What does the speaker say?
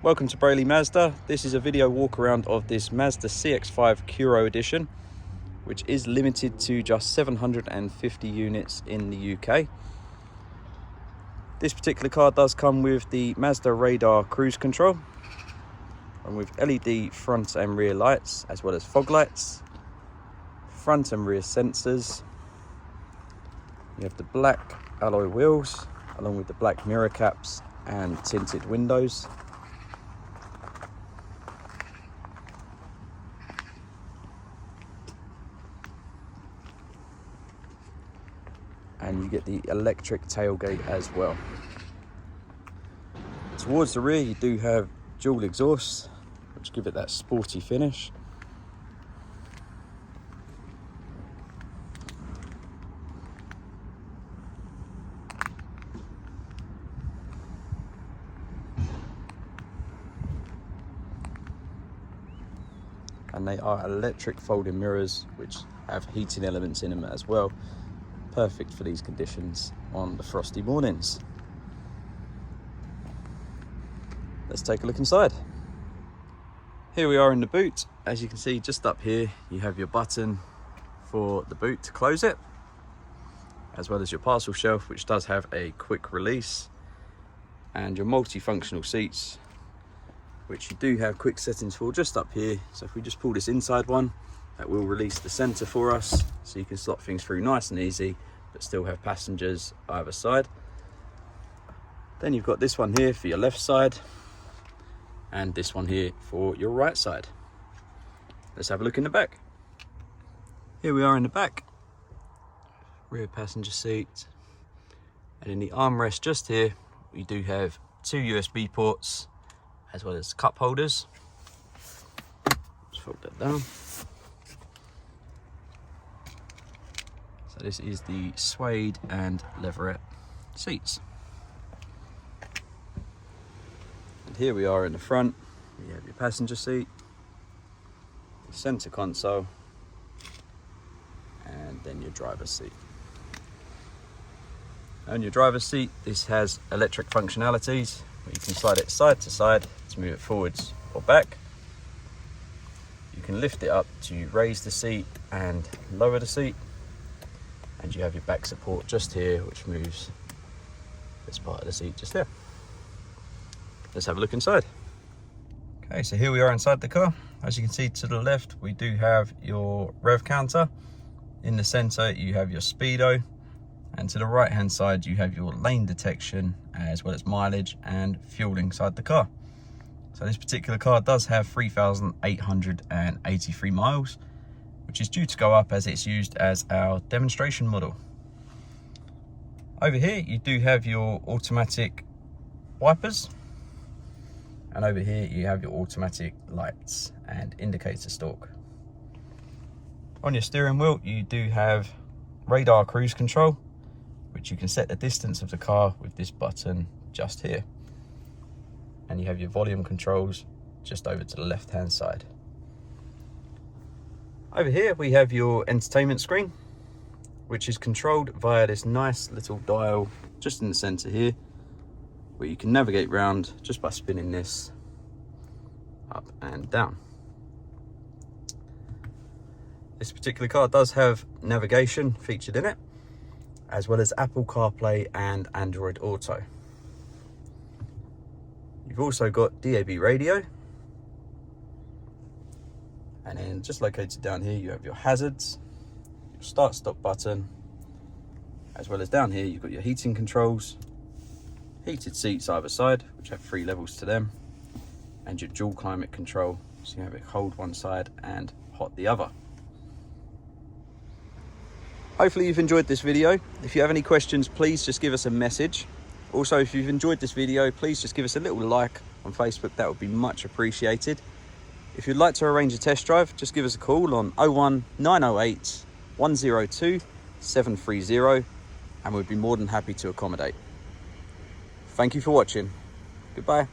Welcome to Brayley Mazda. This is a video walk around of this Mazda CX-5 Kuro edition, which is limited to just 750 units in the UK. This particular car does come with the Mazda radar cruise control and with LED front and rear lights, as well as fog lights, front and rear sensors. You have the black alloy wheels along with the black mirror caps and tinted windows. And you get the electric tailgate as well. Towards the rear you do have dual exhausts, which give it that sporty finish. And they are electric folding mirrors, which have heating elements in them as well. Perfect for these conditions on the frosty mornings. Let's take a look inside. Here we are in the boot. As you can see, just up here you have your button for the boot to close it, as well as your parcel shelf, which does have a quick release, and your multifunctional seats, which you do have quick settings for just up here. So if we just pull this inside one, that will release the center for us, so you can slot things through nice and easy, but still have passengers either side. Then you've got this one here for your left side, and this one here for your right side. Let's have a look in the back. Here we are in the back. Rear passenger seat. And in the armrest just here, we do have two USB ports, as well as cup holders. Just fold that down. So this is the suede and leatherette seats. And here we are in the front. You have your passenger seat, the center console, and then your driver's seat. On your driver's seat, this has electric functionalities where you can slide it side to side to move it forwards or back. You can lift it up to raise the seat and lower the seat. And you have your back support just here, which moves this part of the seat just there. Let's have a look inside. Okay, so here we are inside the car. As you can see to the left, we do have your rev counter. In the center, you have your speedo. And to the right hand side, you have your lane detection, as well as mileage and fuel inside the car. So this particular car does have 3,883 miles, which is due to go up as it's used as our demonstration model. Over here you do have your automatic wipers, and over here you have your automatic lights and indicator stalk. On your steering wheel you do have radar cruise control, which you can set the distance of the car with this button just here, and you have your volume controls just over to the left hand side. Over here we have your entertainment screen, which is controlled via this nice little dial just in the center here, where you can navigate around just by spinning this up and down. This particular car does have navigation featured in it, as well as Apple CarPlay and Android Auto. You've also got DAB radio. And then just located down here, you have your hazards, your start stop button, as well as down here, you've got your heating controls, heated seats either side, which have 3 levels to them, and your dual climate control. So you have it cold one side and hot the other. Hopefully you've enjoyed this video. If you have any questions, please just give us a message. Also, if you've enjoyed this video, please just give us a little like on Facebook. That would be much appreciated. If you'd like to arrange a test drive, just give us a call on 01908 102 730, and we'd be more than happy to accommodate. Thank you for watching. Goodbye.